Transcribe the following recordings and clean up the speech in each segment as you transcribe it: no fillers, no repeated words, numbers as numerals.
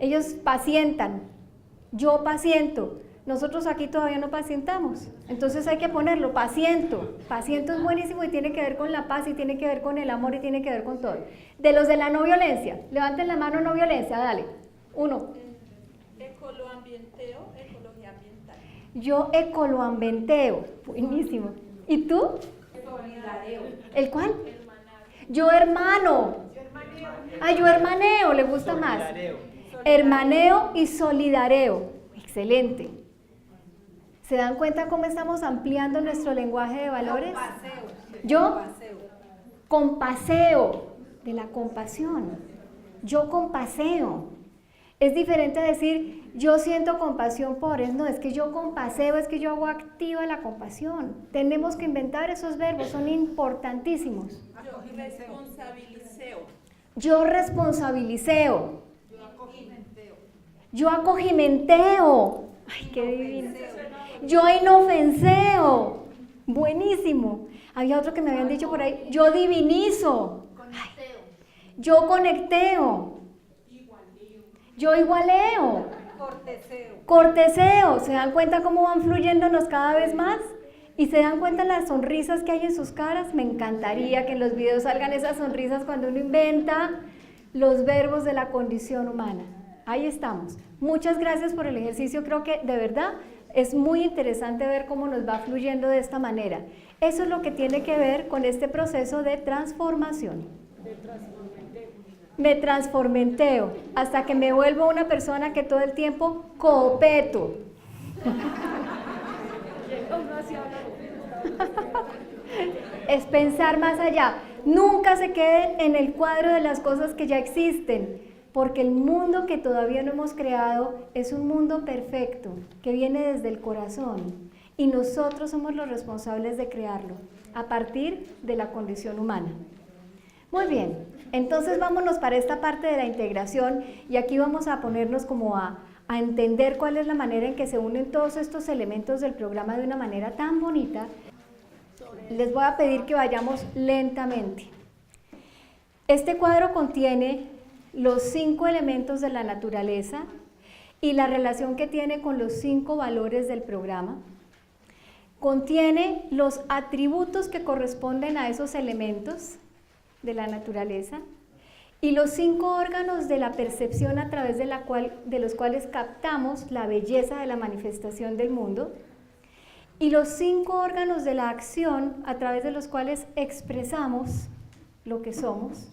Ellos pacientan, yo paciento. Nosotros aquí todavía no pacientamos, entonces hay que ponerlo, paciento. Paciento es buenísimo y tiene que ver con la paz y tiene que ver con el amor y tiene que ver con todo. De los de la no violencia, levanten la mano, no violencia, dale. 1. Ecoloambienteo, ecología ambiental. Yo ecoloambienteo, buenísimo. ¿Y tú? Solidareo. ¿El cuál? Yo hermano. Ah, yo hermaneo, le gusta más. Hermaneo y solidareo, excelente. ¿Se dan cuenta cómo estamos ampliando nuestro lenguaje de valores? Yo compaseo, de la compasión. Yo compaseo. Es diferente a decir, yo siento compasión por él. No, es que yo compaseo, es que yo hago activa la compasión. Tenemos que inventar esos verbos, son importantísimos. Yo responsabiliceo. Yo responsabiliceo. Yo acogimenteo. Ay, qué divino. Yo inofenseo. Buenísimo. Había otro que me habían dicho por ahí. Yo divinizo. Ay, yo conecteo. Yo igualeo. Corteseo. ¿Se dan cuenta cómo van fluyéndonos cada vez más? ¿Y se dan cuenta las sonrisas que hay en sus caras? Me encantaría que en los videos salgan esas sonrisas cuando uno inventa los verbos de la condición humana. Ahí estamos. Muchas gracias por el ejercicio. Creo que de verdad es muy interesante ver cómo nos va fluyendo de esta manera. Eso es lo que tiene que ver con este proceso de transformación. Me transformenteo hasta que me vuelvo una persona que todo el tiempo coopeto. Es pensar más allá. Nunca se queden en el cuadro de las cosas que ya existen, porque el mundo que todavía no hemos creado es un mundo perfecto, que viene desde el corazón, y nosotros somos los responsables de crearlo, a partir de la condición humana. Muy bien, entonces vámonos para esta parte de la integración, y aquí vamos a ponernos como a entender cuál es la manera en que se unen todos estos elementos del programa de una manera tan bonita. Les voy a pedir que vayamos lentamente. Este cuadro contiene los 5 elementos de la naturaleza y la relación que tiene con los 5 valores del programa. Contiene los atributos que corresponden a esos elementos de la naturaleza y los 5 órganos de la percepción a través de los cuales captamos la belleza de la manifestación del mundo, y los 5 órganos de la acción a través de los cuales expresamos lo que somos,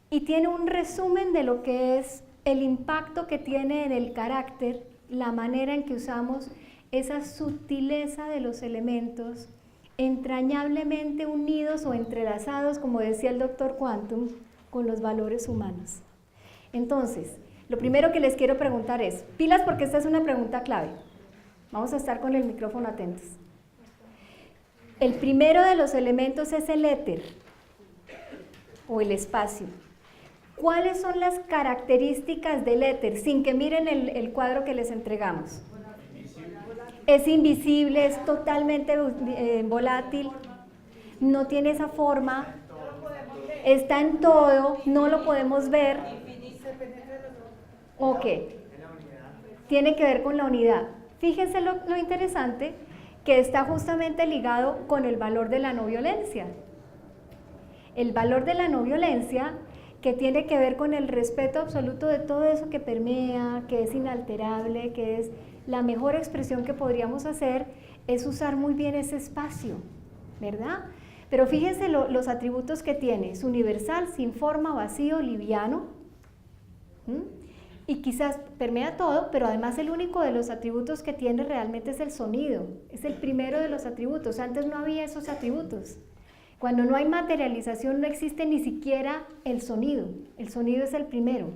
y tiene un resumen de lo que es el impacto que tiene en el carácter, la manera en que usamos esa sutileza de los elementos, entrañablemente unidos o entrelazados, como decía el doctor Quantum, con los valores humanos. Entonces, lo primero que les quiero preguntar es, pilas porque esta es una pregunta clave. Vamos a estar con el micrófono atentos. El primero de los elementos es el éter, o el espacio. ¿Cuáles son las características del éter? Sin que miren el cuadro que les entregamos. Es invisible, es totalmente volátil, no tiene esa forma, está en todo, no lo podemos ver. Ok, tiene que ver con la unidad. Fíjense lo interesante, que está justamente ligado con el valor de la no violencia. El valor de la no violencia, que tiene que ver con el respeto absoluto de todo eso que permea, que es inalterable, que es la mejor expresión que podríamos hacer, es usar muy bien ese espacio, ¿verdad? Pero fíjense los atributos que tiene: es universal, sin forma, vacío, liviano, y quizás permea todo, pero además el único de los atributos que tiene realmente es el sonido, es el primero de los atributos. Antes no había esos atributos. Cuando no hay materialización no existe ni siquiera el sonido es el primero.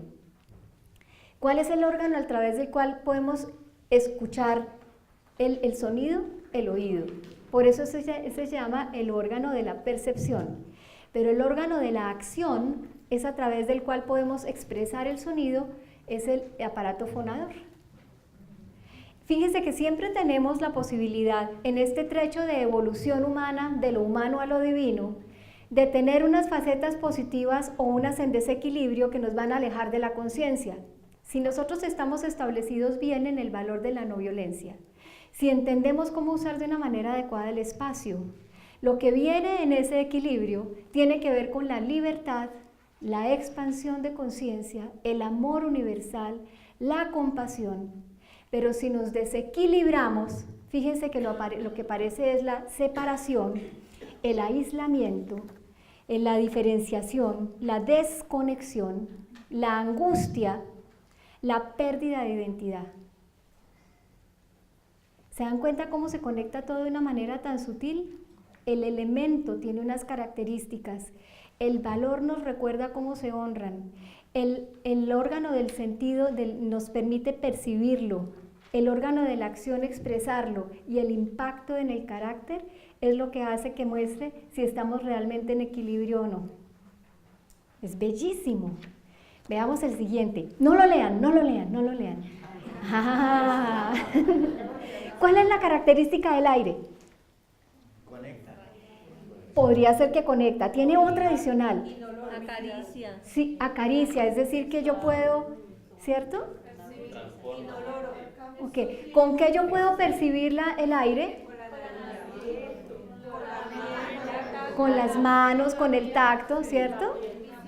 ¿Cuál es el órgano a través del cual podemos escuchar el sonido? El oído. Por eso se llama el órgano de la percepción. Pero el órgano de la acción es a través del cual podemos expresar el sonido, es el aparato fonador. Fíjense que siempre tenemos la posibilidad, en este trecho de evolución humana, de lo humano a lo divino, de tener unas facetas positivas o unas en desequilibrio que nos van a alejar de la conciencia. Si nosotros estamos establecidos bien en el valor de la no violencia, si entendemos cómo usar de una manera adecuada el espacio, lo que viene en ese equilibrio tiene que ver con la libertad, la expansión de conciencia, el amor universal, la compasión. Pero si nos desequilibramos, fíjense que lo que parece es la separación, el aislamiento, la diferenciación, la desconexión, la angustia, la pérdida de identidad. ¿Se dan cuenta cómo se conecta todo de una manera tan sutil? El elemento tiene unas características, el valor nos recuerda cómo se honran, el órgano del sentido nos permite percibirlo, el órgano de la acción expresarlo y el impacto en el carácter es lo que hace que muestre si estamos realmente en equilibrio o no. Es bellísimo. Veamos el siguiente. No lo lean, no lo lean, no lo lean. Ah. ¿Cuál es la característica del aire? Conecta. Podría ser que conecta. Tiene otra adicional. Acaricia. Sí, acaricia, es decir que yo puedo, ¿cierto? Ok, ¿con qué yo puedo percibir el aire? Con las manos, con el tacto, ¿cierto?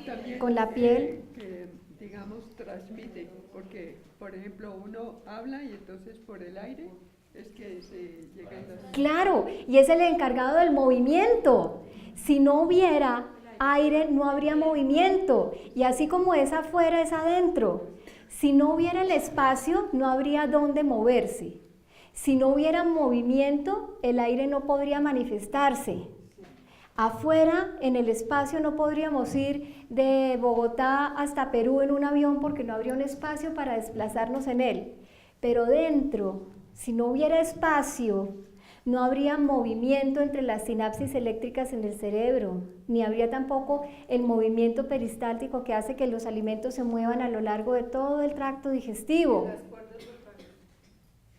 También Con la piel. que, digamos, transmite, porque, por ejemplo, uno habla y entonces por el aire es que se llegan las... Claro, y es el encargado del movimiento. Si no hubiera aire, no habría movimiento. Y así como es afuera, es adentro. Si no hubiera el espacio, no habría dónde moverse. Si no hubiera movimiento, el aire no podría manifestarse. Afuera, en el espacio, no podríamos ir de Bogotá hasta Perú en un avión porque no habría un espacio para desplazarnos en él. Pero dentro, si no hubiera espacio, no habría movimiento entre las sinapsis eléctricas en el cerebro, ni habría tampoco el movimiento peristáltico que hace que los alimentos se muevan a lo largo de todo el tracto digestivo.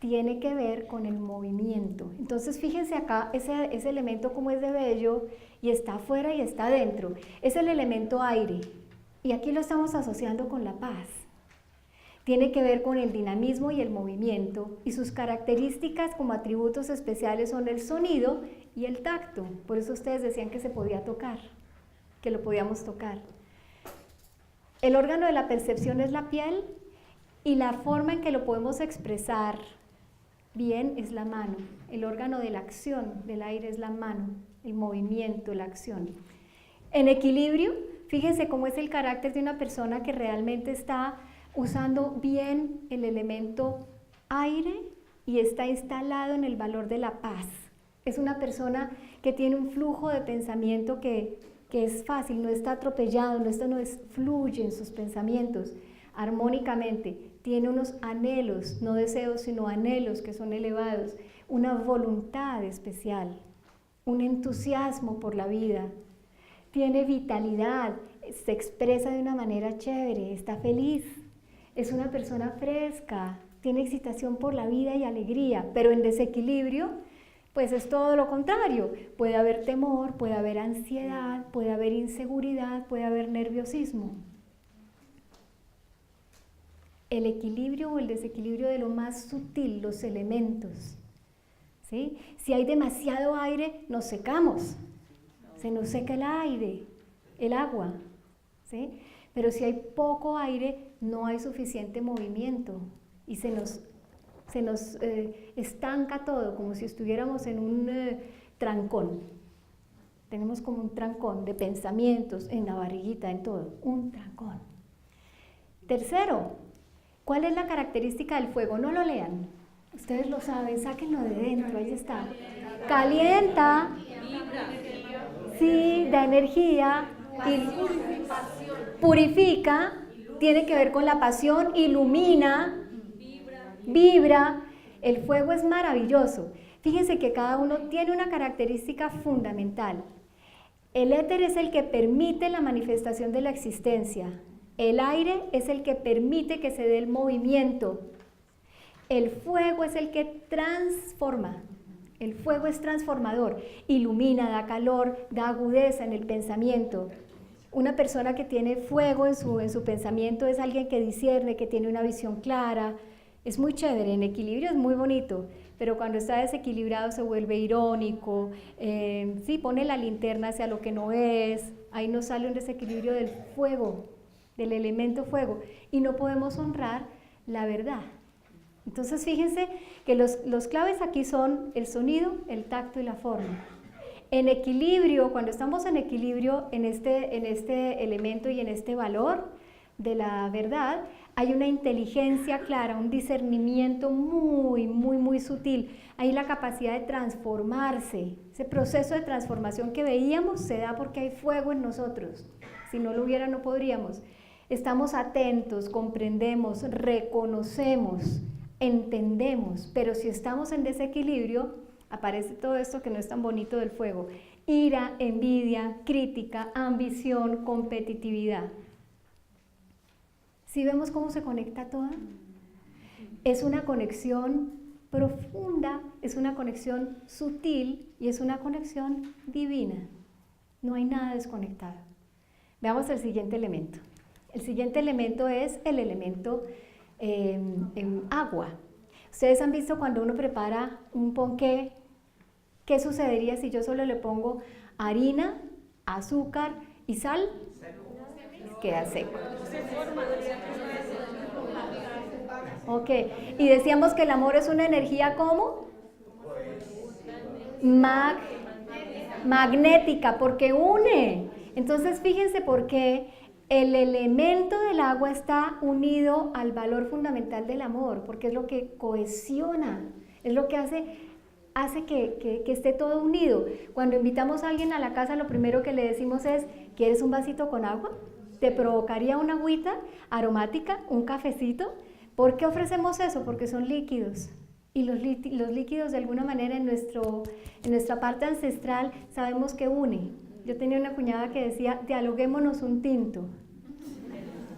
Tiene que ver con el movimiento. Entonces fíjense acá, ese elemento como es de bello y está afuera y está adentro. Es el elemento aire y aquí lo estamos asociando con la paz. Tiene que ver con el dinamismo y el movimiento y sus características como atributos especiales son el sonido y el tacto. Por eso ustedes decían que se podía tocar, que lo podíamos tocar. El órgano de la percepción es la piel y la forma en que lo podemos expresar bien es la mano. El órgano de la acción del aire es la mano, el movimiento, la acción. En equilibrio, fíjense cómo es el carácter de una persona que realmente está usando bien el elemento aire y está instalado en el valor de la paz. Es una persona que tiene un flujo de pensamiento que es fácil, no está atropellado, fluye en sus pensamientos armónicamente, tiene unos anhelos, no deseos, sino anhelos que son elevados, una voluntad especial, un entusiasmo por la vida, tiene vitalidad, se expresa de una manera chévere, está feliz, es una persona fresca, tiene excitación por la vida y alegría, pero en desequilibrio, pues es todo lo contrario. Puede haber temor, puede haber ansiedad, puede haber inseguridad, puede haber nerviosismo. El equilibrio o el desequilibrio de lo más sutil, los elementos. ¿Sí? Si hay demasiado aire, nos secamos, se nos seca el aire, el agua. ¿Sí? Pero si hay poco aire, no hay suficiente movimiento y se nos estanca todo, como si estuviéramos en un trancón. Tenemos como un trancón de pensamientos en la barriguita, en todo, un trancón. Tercero, ¿cuál es la característica del fuego? No lo lean, ustedes lo saben, sáquenlo de dentro, ahí está. Calienta, sí, da energía, y purifica, tiene que ver con la pasión, ilumina, vibra. El fuego es maravilloso. Fíjense que cada uno tiene una característica fundamental. El éter es el que permite la manifestación de la existencia. El aire es el que permite que se dé el movimiento. El fuego es el que transforma. El fuego es transformador. Ilumina, da calor, da agudeza en el pensamiento. Una persona que tiene fuego en su pensamiento es alguien que discierne, que tiene una visión clara. Es muy chévere, en equilibrio es muy bonito, pero cuando está desequilibrado se vuelve irónico, sí, pone la linterna hacia lo que no es, ahí nos sale un desequilibrio del fuego, del elemento fuego, y no podemos honrar la verdad. Entonces fíjense que los claves aquí son el sonido, el tacto y la forma. En equilibrio, cuando estamos en equilibrio en este elemento y en este valor de la verdad, hay una inteligencia clara, un discernimiento muy, muy, muy sutil. Hay la capacidad de transformarse. Ese proceso de transformación que veíamos se da porque hay fuego en nosotros. Si no lo hubiera, no podríamos. Estamos atentos, comprendemos, reconocemos, entendemos, pero si estamos en desequilibrio, aparece todo esto que no es tan bonito del fuego: ira, envidia, crítica, ambición, competitividad. ¿Sí vemos cómo se conecta todo? Es una conexión profunda, es una conexión sutil y es una conexión divina. No hay nada desconectado. Veamos el siguiente elemento. El siguiente elemento es el elemento agua. Ustedes han visto cuando uno prepara un ponqué, ¿qué sucedería si yo solo le pongo harina, azúcar y sal? Queda seco. Ok, y decíamos que el amor es una energía ¿cómo? Magnética, porque une. Entonces fíjense por qué el elemento del agua está unido al valor fundamental del amor, porque es lo que cohesiona, es lo que hace que esté todo unido. Cuando invitamos a alguien a la casa, lo primero que le decimos es: ¿quieres un vasito con agua? ¿Te provocaría una agüita aromática, un cafecito? ¿Por qué ofrecemos eso? Porque son líquidos. Y los líquidos de alguna manera en nuestra parte ancestral sabemos que une. Yo tenía una cuñada que decía: dialoguémonos un tinto.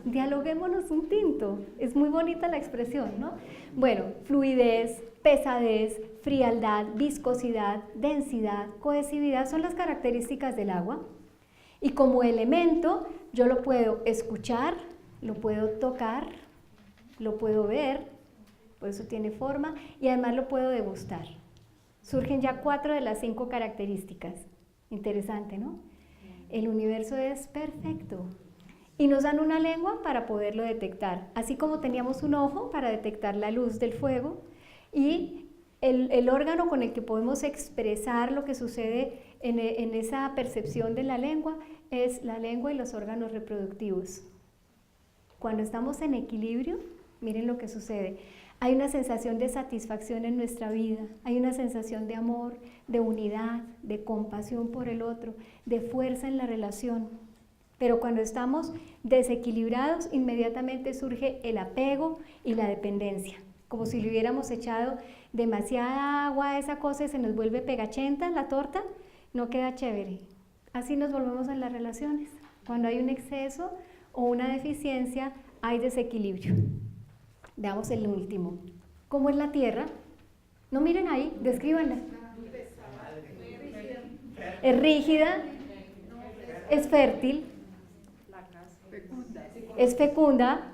Dialoguémonos un tinto. Es muy bonita la expresión, ¿no? Bueno, fluidez, pesadez, frialdad, viscosidad, densidad, cohesividad son las características del agua. Y como elemento yo lo puedo escuchar, lo puedo tocar, lo puedo ver, por eso tiene forma, y además lo puedo degustar. Surgen ya 4 de las 5 características. Interesante, ¿no? El universo es perfecto. Y nos dan una lengua para poderlo detectar, así como teníamos un ojo para detectar la luz del fuego, y el órgano con el que podemos expresar lo que sucede en esa percepción de la lengua es la lengua y los órganos reproductivos. Cuando estamos en equilibrio, miren lo que sucede. Hay una sensación de satisfacción en nuestra vida, hay una sensación de amor, de unidad, de compasión por el otro, de fuerza en la relación. Pero cuando estamos desequilibrados, inmediatamente surge el apego y la dependencia, como si le hubiéramos echado demasiada agua a esa cosa y se nos vuelve pegachenta la torta, no queda chévere. Así nos volvemos en las relaciones. Cuando hay un exceso o una deficiencia, hay desequilibrio. Veamos el último. ¿Cómo es la tierra? No miren ahí, descríbanla. Es rígida, es fértil, es fecunda.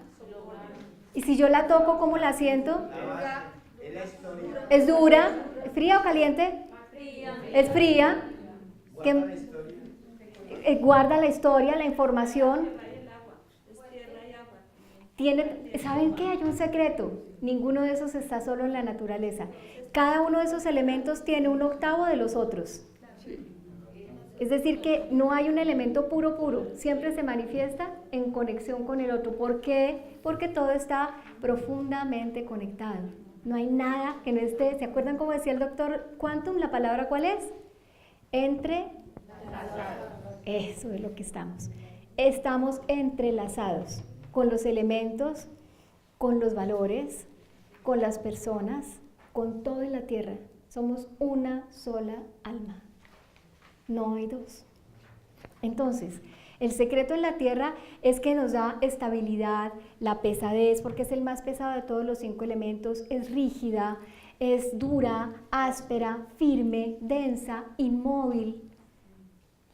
Y si yo la toco, ¿cómo la siento? ¿Es dura? ¿Es fría o caliente? Es fría. Guarda la historia, la información. ¿Saben qué? Hay un secreto. Ninguno de esos está solo en la naturaleza. Cada uno de esos elementos tiene 1/8 de los otros. Es decir, que no hay un elemento puro, siempre se manifiesta en conexión con el otro. ¿Por qué? Porque todo está profundamente conectado. No hay nada que no esté. ¿Se acuerdan cómo decía el doctor Quantum? ¿La palabra cuál es? Entrelazado. Eso es lo que estamos. Estamos entrelazados con los elementos, con los valores, con las personas, con todo en la tierra. Somos una sola alma. No hay dos. Entonces, el secreto en la tierra es que nos da estabilidad, la pesadez, porque es el más pesado de todos los 5 elementos, es rígida, es dura, áspera, firme, densa, inmóvil.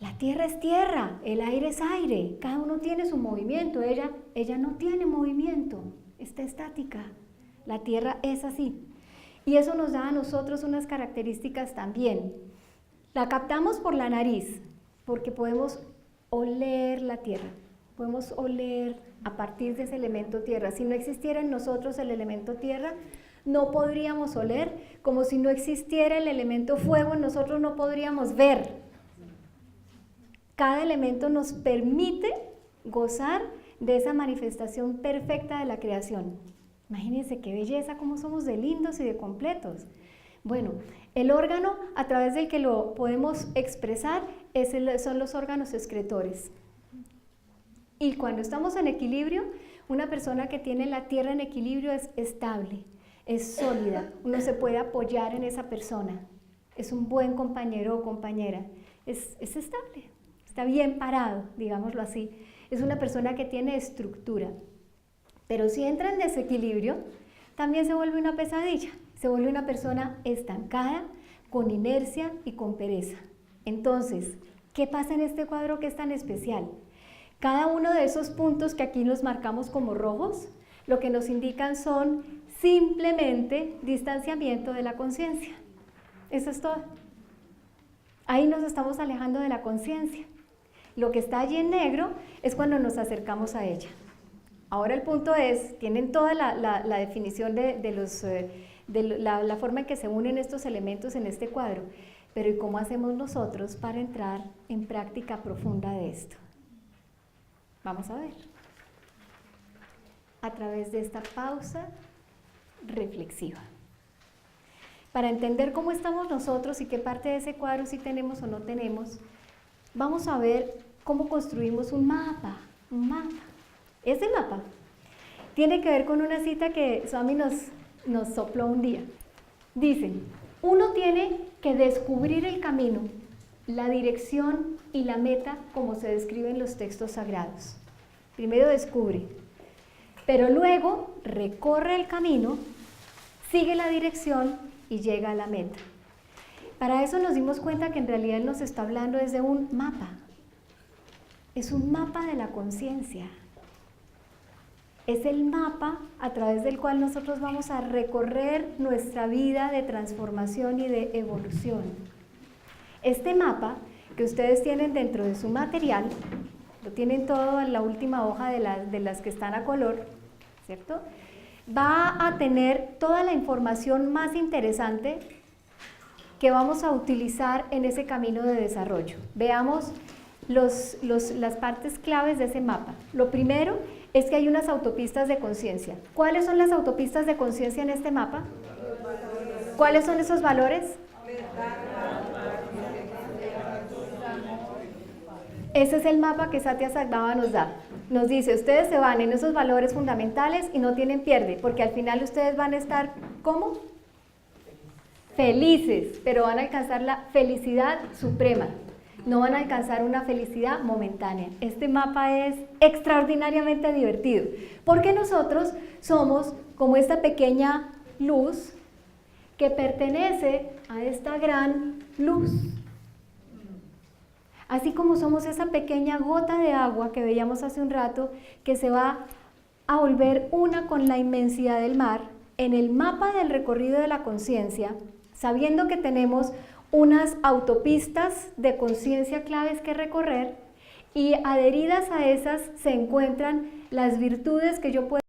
La tierra es tierra, el aire es aire, cada uno tiene su movimiento, ella no tiene movimiento, está estática. La tierra es así. Y eso nos da a nosotros unas características también. La captamos por la nariz, porque podemos oler la tierra, podemos oler a partir de ese elemento tierra. Si no existiera en nosotros el elemento tierra, no podríamos oler, como si no existiera el elemento fuego, en nosotros no podríamos ver. Cada elemento nos permite gozar de esa manifestación perfecta de la creación. Imagínense qué belleza, cómo somos de lindos y de completos. Bueno, el órgano a través del que lo podemos expresar son los órganos excretores. Y cuando estamos en equilibrio, una persona que tiene la tierra en equilibrio es estable, es sólida, uno se puede apoyar en esa persona, es un buen compañero o compañera, es estable, está bien parado, digámoslo así, es una persona que tiene estructura. Pero si entra en desequilibrio, también se vuelve una pesadilla, se vuelve una persona estancada, con inercia y con pereza. Entonces, ¿qué pasa en este cuadro que es tan especial? Cada uno de esos puntos que aquí los marcamos como rojos, lo que nos indican son simplemente distanciamiento de la conciencia. Eso es todo. Ahí nos estamos alejando de la conciencia. Lo que está allí en negro es cuando nos acercamos a ella. Ahora el punto es, tienen toda la definición de la forma en que se unen estos elementos en este cuadro, pero ¿y cómo hacemos nosotros para entrar en práctica profunda de esto? Vamos a ver. A través de esta pausa reflexiva. Para entender cómo estamos nosotros y qué parte de ese cuadro sí tenemos o no tenemos, vamos a ver cómo construimos un mapa. Ese mapa tiene que ver con una cita que Swami nos sopló un día. Dicen, uno tiene que descubrir el camino, la dirección y la meta como se describe en los textos sagrados. Primero descubre, pero luego recorre el camino, sigue la dirección y llega a la meta. Para eso nos dimos cuenta que en realidad él nos está hablando desde un mapa. Es un mapa de la conciencia. Es el mapa a través del cual nosotros vamos a recorrer nuestra vida de transformación y de evolución. Este mapa que ustedes tienen dentro de su material, lo tienen todo en la última hoja de las que están a color, ¿cierto? Va a tener toda la información más interesante que vamos a utilizar en ese camino de desarrollo. Veamos las partes claves de ese mapa. Lo primero es que hay unas autopistas de conciencia. ¿Cuáles son las autopistas de conciencia en este mapa? ¿Cuáles son esos valores? Ese es el mapa que Satyasambhava nos da. Nos dice, ustedes se van en esos valores fundamentales y no tienen pierde, porque al final ustedes van a estar, ¿cómo? Felices, pero van a alcanzar la felicidad suprema. No van a alcanzar una felicidad momentánea. Este mapa es extraordinariamente divertido, porque nosotros somos como esta pequeña luz que pertenece a esta gran luz. Así como somos esa pequeña gota de agua que veíamos hace un rato, que se va a volver una con la inmensidad del mar, en el mapa del recorrido de la conciencia, sabiendo que tenemos unas autopistas de conciencia claves que recorrer, y adheridas a esas se encuentran las virtudes que yo puedo